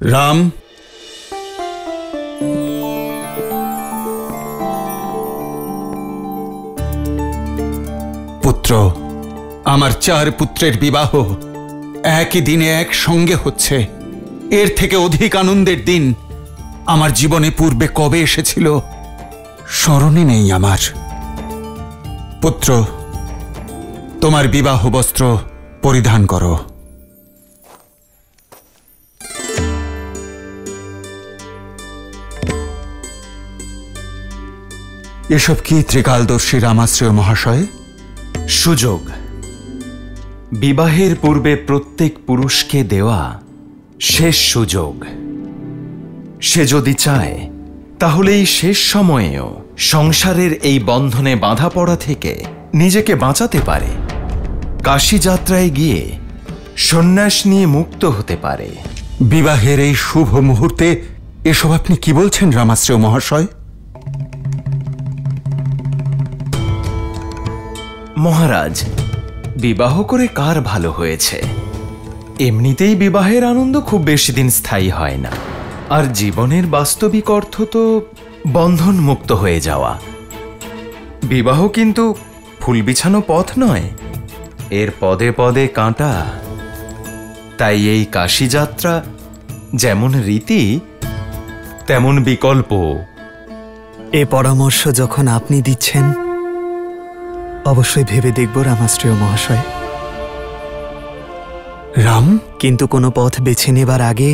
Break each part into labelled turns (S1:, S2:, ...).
S1: রাম, পুত্র, আমার 4 পুত্রের বিবাহ একই দিনে একসঙ্গে হচ্ছে। এর থেকে অধিক আনন্দের দিন আমার জীবনে পূর্বে কবে এসেছিল স্মরণে নেই আমার। পুত্র, তোমার বিবাহ বস্ত্র পরিধান করো। এসব কি ত্রিকালদর্শী রামাশ্রয় মহাশয়?
S2: সুযোগ বিবাহের পূর্বে প্রত্যেক পুরুষকে দেওয়া শেষ সুযোগ। সে যদি চায় তাহলে এই শেষ সময়েও সংসারের এই বন্ধনে বাঁধা পড়া থেকে নিজেকে বাঁচাতে পারে। কাশী যাত্রায় গিয়ে সন্ন্যাস নিয়ে মুক্ত হতে পারে।
S1: বিবাহের এই শুভ মুহূর্তে এসব আপনি কি বলছেন রামাশ্রয় মহাশয়?
S2: মহারাজ, বিবাহ করে কার ভালো হয়েছে? এমনিতেই বিবাহের আনন্দ খুব বেশি দিন স্থায়ী হয় না, আর জীবনের বাস্তবিক অর্থ তো বন্ধন মুক্ত হয়ে যাওয়া। বিবাহ কিন্তু ফুল বিছানো পথ নয়, এর পদে পদে কাঁটা। তাই এই কাশী যাত্রা যেমন রীতি তেমন বিকল্প।
S3: এ পরামর্শ যখন আপনি দিচ্ছেন, অবশ্যই ভেবে দেখব রামাশ্রয় মহাশয়।
S1: রাম,
S3: কিন্তু কোনো পথ বেছে নেবার আগে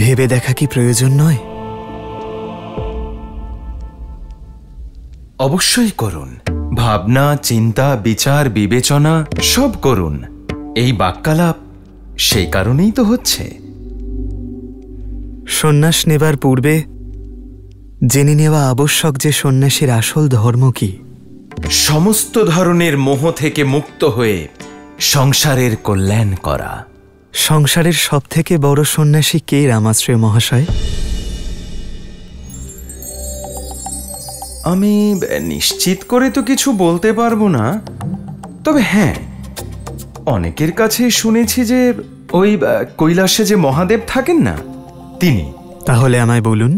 S3: ভেবে দেখা কি প্রয়োজন নয়?
S2: অবশ্যই করুন। ভাবনা, চিন্তা, বিচার, বিবেচনা সব করুন। এই বাক্যালাপ সেই কারণেই তো হচ্ছে।
S3: সন্ন্যাস নেবার পূর্বে জেনে নেওয়া আবশ্যক যে সন্ন্যাসীর আসল ধর্ম কি।
S2: সমস্ত ধরনের মোহ থেকে মুক্ত হয়ে সংসারের কল্যাণ করা।
S3: সংসারের সবথেকে বড় সন্ন্যাসী কে রামাশ্রয় মহাশয়?
S2: আমি নিশ্চিত করে তো কিছু বলতে পারবো না, তবে হ্যাঁ, অনেকের কাছে শুনেছি যে ওই কৈলাসে যে মহাদেব থাকেন না, তিনি।
S3: তাহলে আমায় বলুন,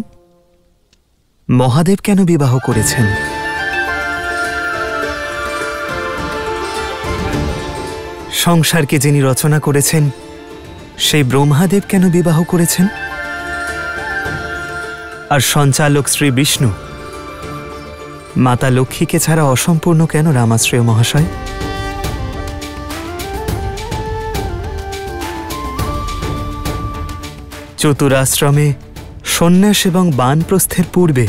S3: মহাদেব কেন বিবাহ করেছেন? সংসারকে যিনি রচনা করেছেন সেই ব্রহ্মাদেব কেন বিবাহ করেছেন? আর সঞ্চালক শ্রী বিষ্ণু মাতা লক্ষ্মীকে ছাড়া অসম্পূর্ণ কেন রামাশ্রয় মহাশয়? চতুরাশ্রমে সন্ন্যাস এবং বানপ্রস্থের পূর্বে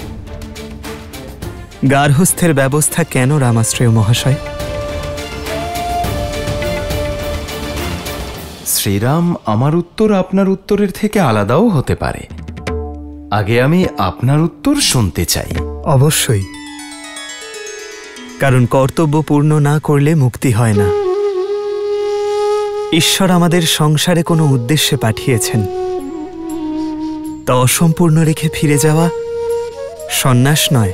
S3: গার্হস্থ্যের ব্যবস্থা কেন রামাশ্রয় মহাশয়?
S2: শ্রীরাম, আমার উত্তর আপনার উত্তরের থেকে আলাদাও হতে পারে। আগে আমি আপনার উত্তর শুনতে চাই।
S3: অবশ্যই, কারণ কর্তব্য পূর্ণ না করলে মুক্তি হয় না। ঈশ্বর আমাদের সংসারে কোনো উদ্দেশ্যে পাঠিয়েছেন, তা অসম্পূর্ণ রেখে ফিরে যাওয়া সন্ন্যাস নয়,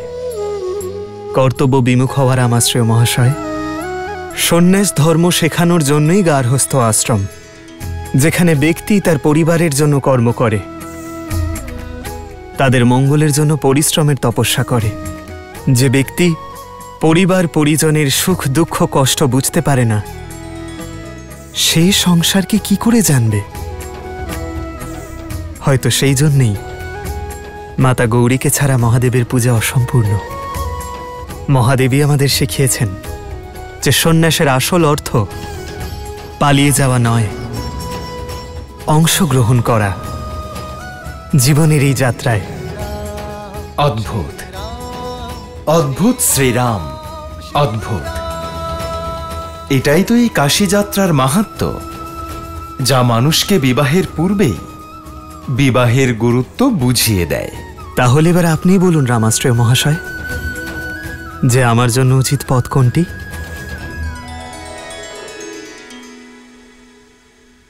S3: কর্তব্য বিমুখ হওয়ার রামাশ্রয় মহাশয়। সন্ন্যাস ধর্ম শেখানোর জন্যই গার্হস্থ্য আশ্রম, যেখানে ব্যক্তি তার পরিবারের জন্য কর্ম করে, তাদের মঙ্গলের জন্য পরিশ্রমের তপস্যা করে। যে ব্যক্তি পরিবার পরিজনের সুখ দুঃখ কষ্ট বুঝতে পারে না, সে সংসারকে কি করে জানবে? হয়তো সেই জন্যেই মাতা গৌরীকে ছাড়া মহাদেবের পূজা অসম্পূর্ণ। মহাদেবী আমাদের শিখিয়েছেন যে সন্ন্যাসের আসল অর্থ পালিয়ে যাওয়া নয়, অংশগ্রহণ করা জীবনের এই যাত্রায়।
S2: অদ্ভুত, অদ্ভুত শ্রীরাম, অদ্ভুত। এটাই তো এই কাশী যাত্রার মাহাত্ম্য, যা মানুষকে বিবাহের পূর্বেই বিবাহের গুরুত্ব বুঝিয়ে দেয়।
S3: তাহলে এবার আপনি বলুন রামাশ্রয় মহাশয়, যে আমার জন্য উচিত পথ কোনটি?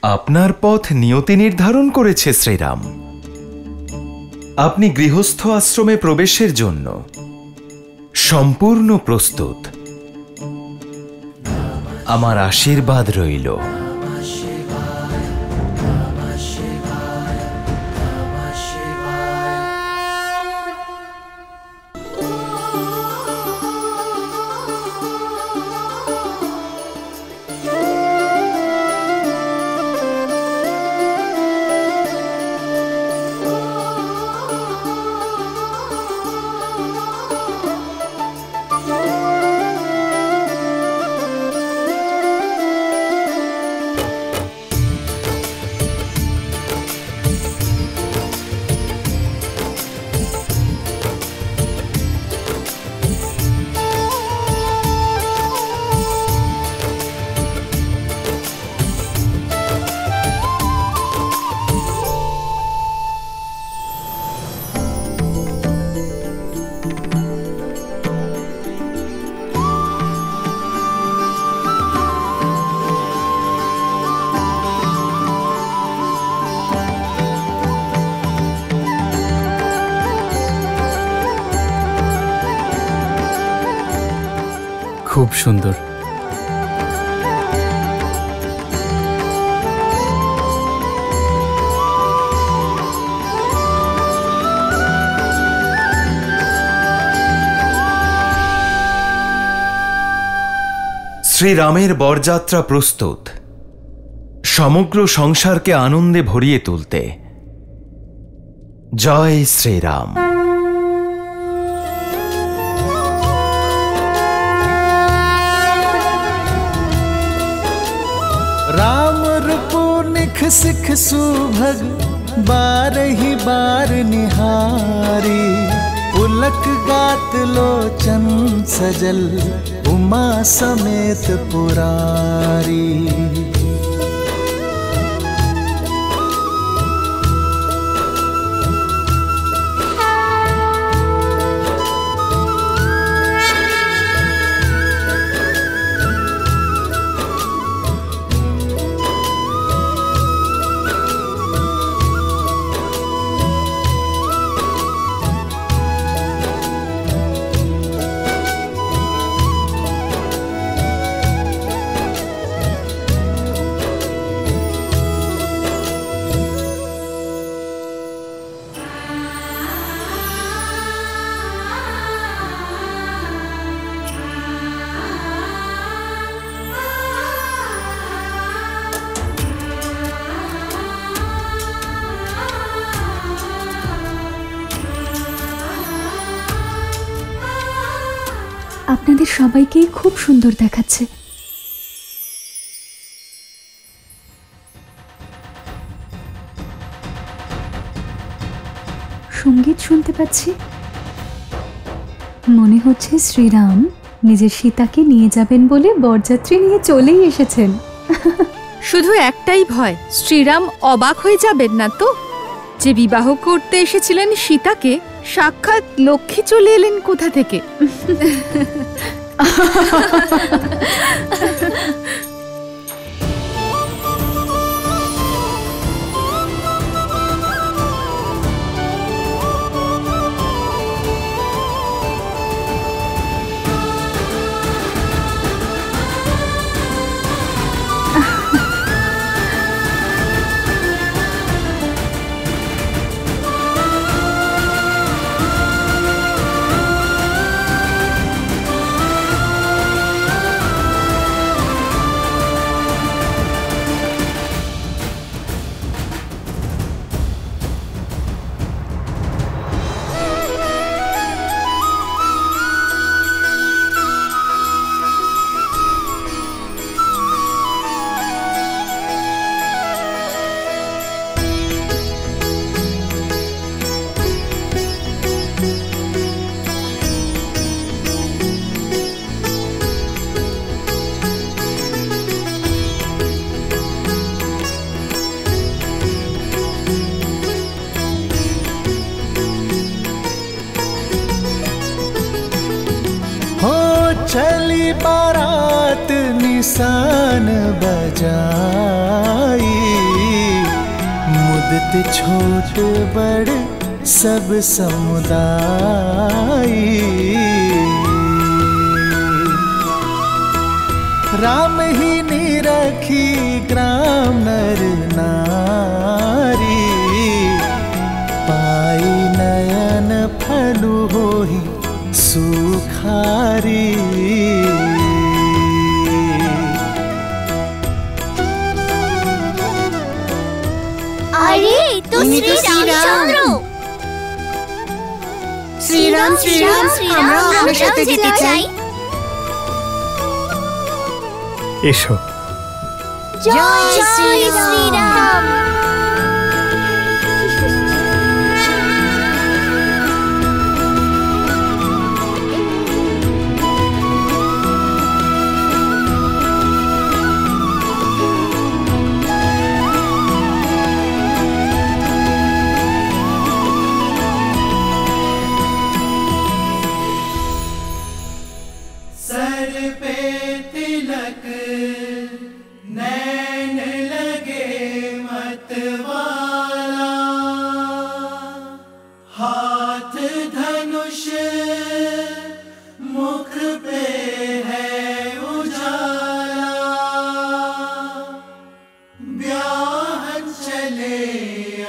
S2: আপনার পথ নিয়তি নির্ধারণ করেছে শ্রীরাম। আপনি গৃহস্থ আশ্রমে প্রবেশের জন্য সম্পূর্ণ প্রস্তুত। আমার আশীর্বাদ রইল।
S4: খুব সুন্দর।
S2: শ্রীরামের বরযাত্রা প্রস্তুত, সমগ্র সংসারকে আনন্দে ভরিয়ে তুলতে। জয় শ্রীরাম।
S5: राम रूपो निख सिख सुभग बारही बार निहारी, पुलक गात लोचन सजल उमा समेत पुरारी।
S6: আপনাদের সবাইকেই খুব সুন্দর দেখাচ্ছে। সঙ্গীত শুনতে পাচ্ছি, মনে হচ্ছে শ্রীরাম নিজের সীতাকে নিয়ে যাবেন বলে বরযাত্রী নিয়ে চলেই এসেছেন।
S7: শুধু একটাই ভয়, শ্রীরাম অবাক হয়ে যাবেন না তো যে বিবাহ করতে এসেছিলেন সীতাকে, সাক্ষাৎ লক্ষ্মী চলে এলেন কোথা থেকে। चली बारात निशान बजाई, मुदत छोट बड़ सब समुदाय। राम ही निरखी ग्राम नर नारी, पाई नयन फलु होई सुखारी।
S8: अरे तो श्रीरामचंद्र, श्रीराम श्रीराम আমরা আপনার সাথে যেতে চাই।
S3: এসো।
S8: জয় শ্রীরাম।
S5: नैन लगे मतवा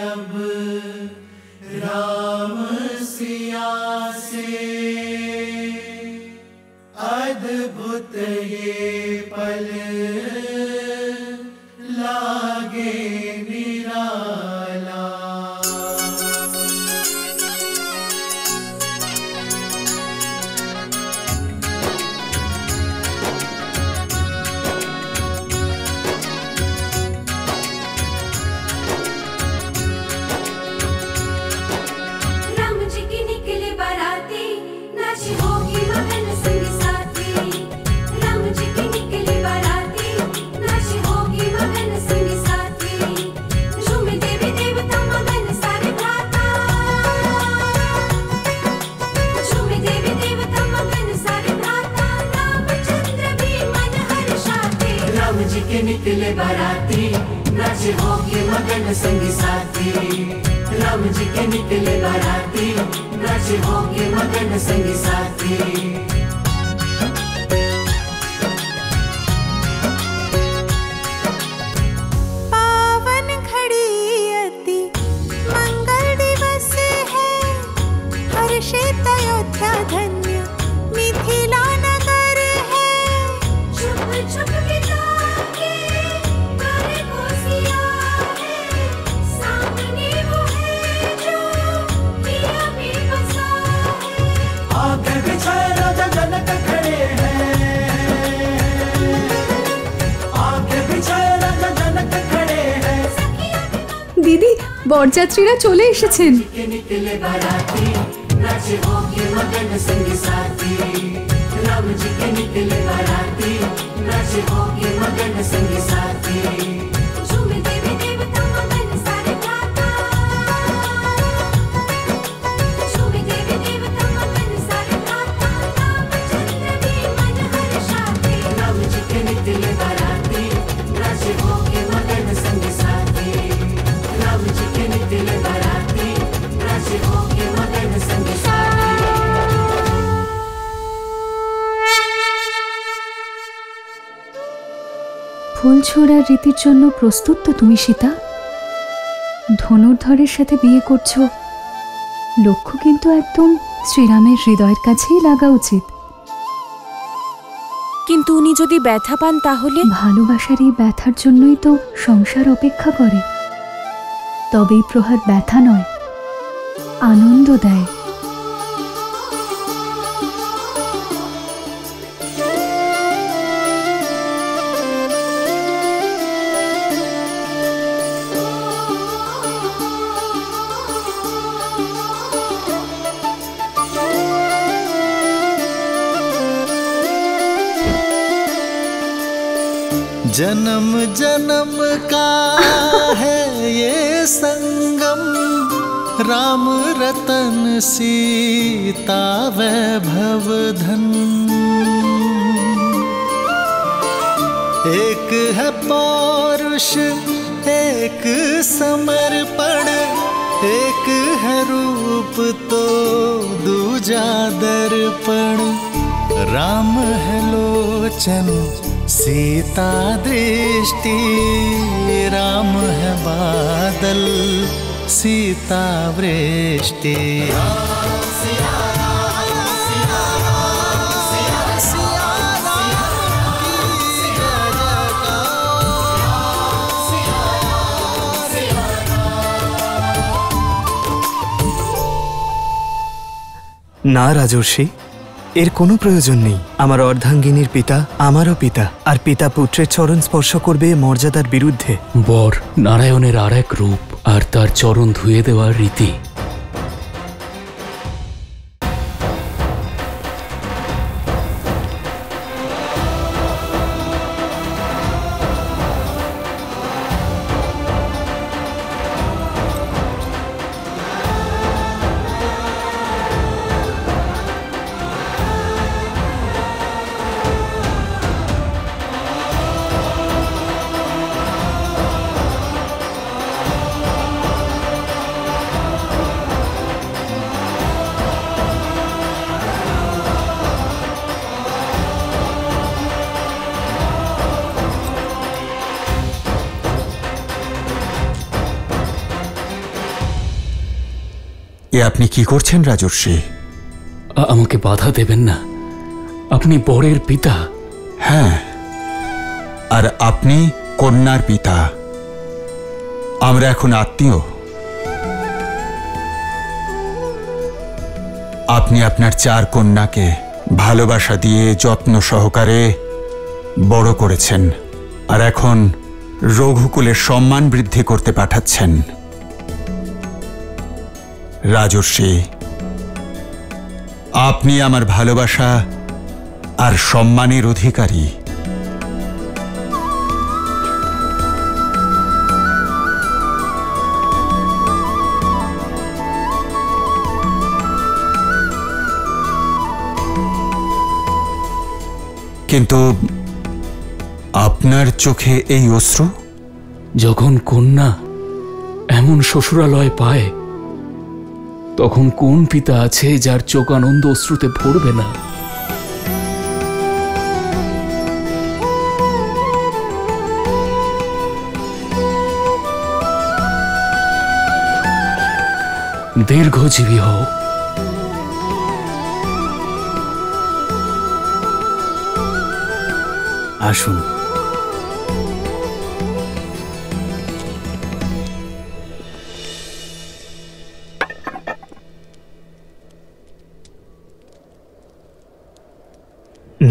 S5: अब राम सिया से अद्भुत ये पल लागे निराला। निकले बाराती नाचे होके मगन संगी साथी। राम जी के निकले बाराती नाचे होके मगन संगी साथी।
S4: धन्य मिथिला नगर है। छुप छुप के ताके घर को सिया है। सामने वो है जो पिया में बसा है। आगे बिछाए राजा जनक खड़े हैं। आगे बिछाए राजा जनक खड़े हैं।
S6: दीदी বরযাত্রীরা চলে এসেছেন।
S5: निकले बाराती नाचे होके मगन संगी साथी। राम जी के निकले बाराती नाचे होके मगन संगी साथी। झूमे देवी देवता मगन सारे गाता। झूमे देवी देवता मगन सारे गाता। रामचंद्र भी मन हर्षाते। राम जी के निकले बाराती नाचे होके मगन संगी साथी। राम जी के निकले बाराती नाचे होके मगन संगी साथी।
S6: ফুল ছোড়ার রীতির জন্য প্রস্তুত তো তুমি সীতা? ধনুর্ধরের সাথে বিয়ে করছো, লক্ষ্য কিন্তু একদম শ্রীরামের হৃদয়ের কাছেই লাগা উচিত।
S4: কিন্তু উনি যদি ব্যথা পান তাহলে?
S6: ভালোবাসার এই ব্যথার জন্যই তো সংসার অপেক্ষা করে। তবেই প্রহার ব্যথা নয়, আনন্দ দেয়।
S5: जन्म जन्म का है ये संगम। राम रतन सीता वैभव धन। एक है पौरुष एक समर्पण। एक है रूप तो दूजा दर्पण। राम है लोचन सीता दृष्टि। राम है बादल सीता वृष्टि।
S3: না রাজর্ষি, এর কোনো প্রয়োজন নেই। আমার অর্ধাঙ্গিনীর পিতা আমারও পিতা, আর পিতা পুত্রের চরণ স্পর্শ করবে মর্যাদার বিরুদ্ধে।
S9: বর নারায়ণের আর এক রূপ, আর তার চরণ ধুয়ে দেওয়ার রীতি।
S1: এ আপনি কি করছেন রাজর্ষি?
S9: আমাকে বাধা দেবেন না, আপনি বরের পিতা।
S1: হ্যাঁ, আর আপনি কন্যার পিতা। আমরা এখন আত্মীয়। আপনি আপনার 4 কন্যাকে ভালোবাসা দিয়ে যত্ন সহকারে বড় করেছেন, আর এখন রঘুকুলের সম্মান বৃদ্ধি করতে পাঠাচ্ছেন। রাজর্ষি, আপনি আমার ভালোবাসা আর সম্মানের অধিকারী। কিন্তু আপনার চোখে এই অশ্রু?
S9: যখন কন্যা এমন শ্বশুরালয় পায়, তখন কোন পিতা আছে যার চোখ আনন্দ অশ্রুতে ভরবে না? দীর্ঘজীবী হও।
S3: আসুন।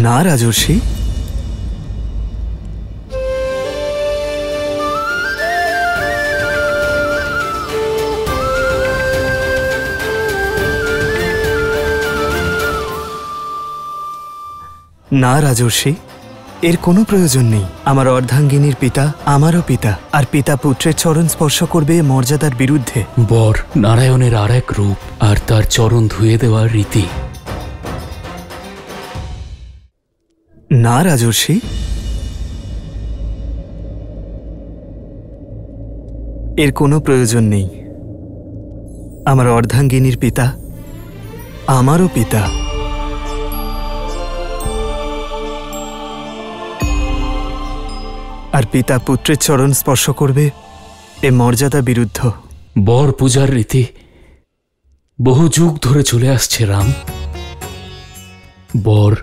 S3: না রাজর্ষি, না রাজর্ষি, এর কোনো প্রয়োজন নেই। আমার অর্ধাঙ্গিনীর পিতা আমারও পিতা, আর পিতা পুত্রের চরণ স্পর্শ করবে এ মর্যাদার বিরুদ্ধে।
S9: বর নারায়ণের আর এক রূপ, আর তার চরণ ধুয়ে দেওয়ার রীতি।
S3: না রাজর্ষি, এর কোনো প্রয়োজন নেই। আমার অর্ধাঙ্গিনীর পিতা আমারও পিতা। আর পিতা পুত্রের চরণ স্পর্শ করবে এ মর্যাদা বিরুদ্ধ।
S9: বর পূজার রীতি বহু যুগ ধরে চলে আসছে রাম। বর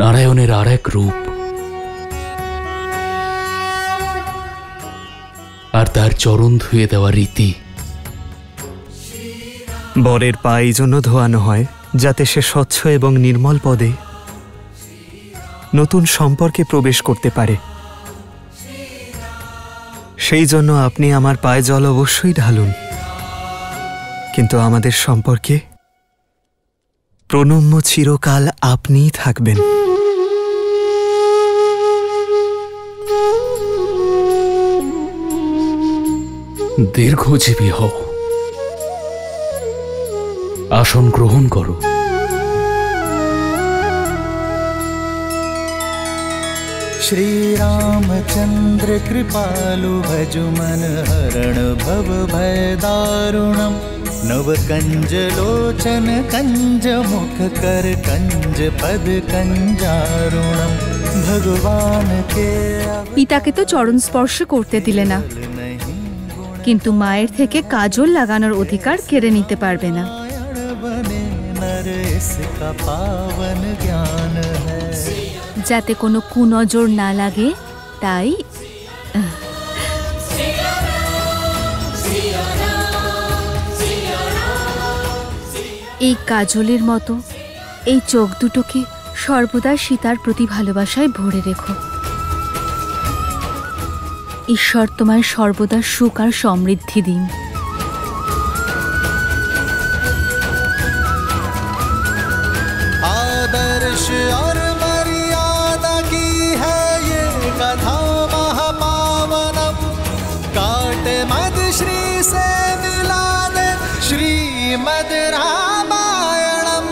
S9: নারায়ণের আর এক রূপ, আর তার চরণ ধুয়ে দেওয়া রীতি।
S3: বরের পা এই জন্য ধোয়ানো হয় যাতে সে স্বচ্ছ এবং নির্মল পদে নতুন সম্পর্কে প্রবেশ করতে পারে। সেই জন্য আপনি আমার পায়ে জল অবশ্যই ঢালুন, কিন্তু আমাদের সম্পর্কে প্রণম্য চিরকাল আপনিই থাকবেন।
S9: দীর্ঘজীবী হও। আসন গ্রহণ করো।
S4: श्री रामचंद्र कृपालु भजु मन हरण भव भय दारुणम नव कंज लोचन कंज मुख कर कंज पद कंजारुणम भगवान के
S7: পিতাকে তো চরণ স্পর্শ করতে দিলে না, কিন্তু মায়ের থেকে কাজল লাগানোর অধিকার কেড়ে নিতে পারবে না।
S4: बने नर इसका पावन ज्ञान है।
S7: যাতে কোনো কুনজর না লাগে, তাই এই কাজলের মতো এই চোখ দুটোকে সর্বদা সীতার প্রতি ভালোবাসায় ভরে রেখো। ঈশ্বর তোমায় সর্বদা সুখ আর সমৃদ্ধি দিন।
S4: आदर्श और मर्यादा की है ये कथा महापावनम काटे मद श्री से मिला दे श्रीमद रामायणम।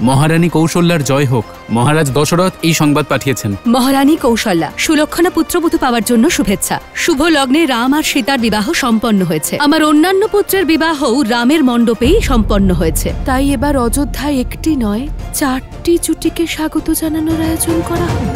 S10: মহারানী কৌশল্যার জয় হোক। মহারাজ দশরথ এই সংবাদ পাঠিয়েছেন।
S11: মহারানী কৌশল্যা, সুলক্ষণা পুত্রবধূ পাওয়ার জন্য শুভেচ্ছা। শুভ লগ্নে রাম আর সীতার বিবাহ সম্পন্ন হয়েছে। আমার অন্যান্য পুত্রের বিবাহও রামের মণ্ডপেই সম্পন্ন হয়েছে। তাই এবার অযোধ্যায় একটি নয় 4টি জুটিকে স্বাগত জানানোর আয়োজন করা হোক।